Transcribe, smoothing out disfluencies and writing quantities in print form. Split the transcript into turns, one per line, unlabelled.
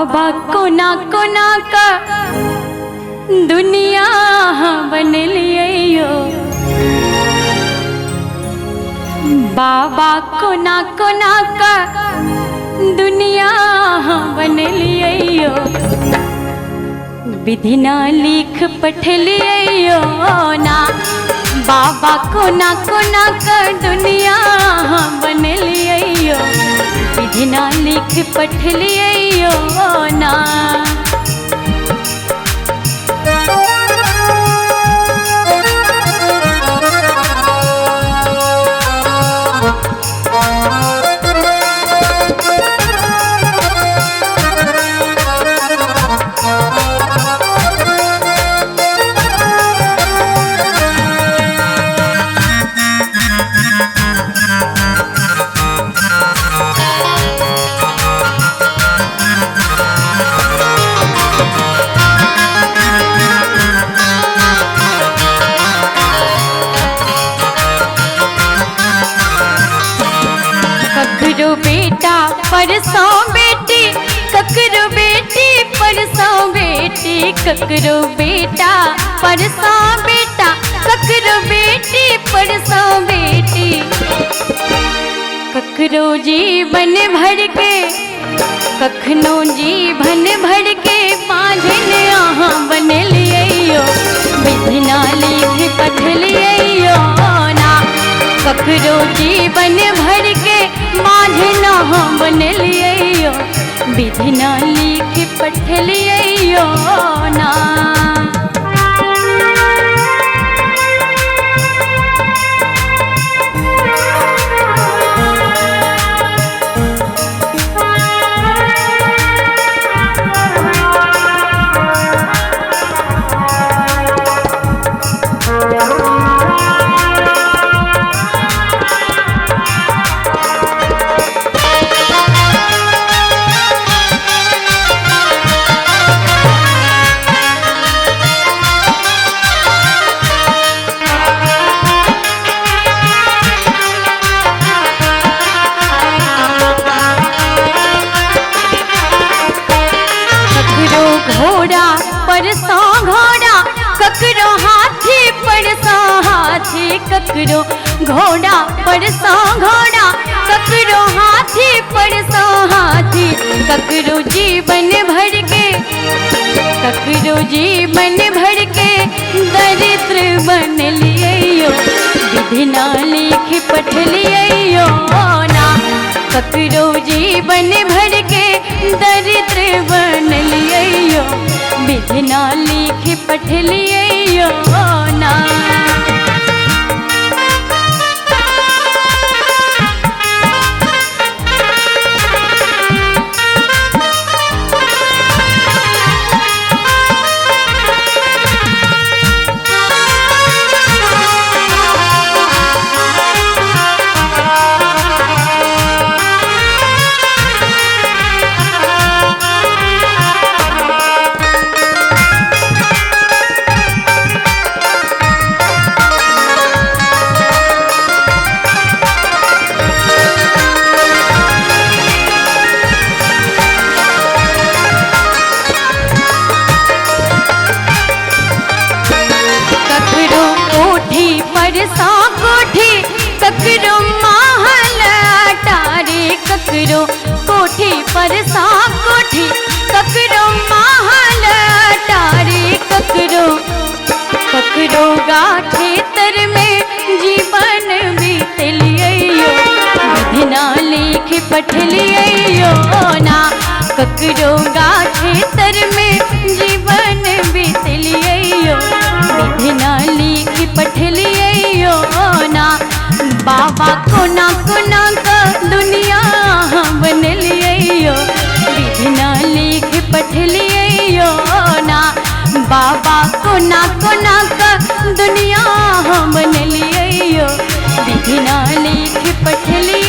बाबा कोना कोना का दुनिया बन लियो। बाबा कोना कोना का दुनिया बन लियो। विधि ना लिख पढ़ लियो ना। बाबा कोना कोना का दुनिया बन लियो। विधि ना लिख पढ़ लियो ना। ककरो बेटा परसों बेटी, ककरो बेटी परसों बेटी, ककरो बेटा परसों बेटा, ककरो बेटी परसों बेटी। ककरो जीवन भर के, कखनो जीवन भर के पाझन यहाँ बन लियो। विधि ना लिख पढ़ लियो ना। ककरो जीवन भर के माझना बन लियो। विधि ना लिख पढ़ लियो ना। घोड़ा परसों घोड़ा, ककरो हाथी परसों हाथी, ककरो घोड़ा परसों घोड़ा, ककरो हाथी परसों हाथी। ककरो जीवन भर के, ककरो जीवन भर के दरिद्र बन लियो। विधि ना लिख पढ़ लियो ना। ककरो जीवन भर के दरिद्र बन लियो। विधि ना लिख पढ़ लियो ना। परसों कोठी, ककरो महल अटारी, ककरो कोठी परसों कोठी, ककरो महल अटारी। ककरो ककरो गा खेतर में जीवन बीत लियो। विधि ना लिख पढ़ लियो ना। ककरो गा खेतर में जीवन बीत लियो। विधि ना लिख पढ़ लियो ना। बाबा कोना कोना का दुनिया बन लियो। विधि ना लिख पढ़ लियो ना। बाबा कोना कोना का दुनिया बन लियो। विधि ना लिख पढ़ लियो।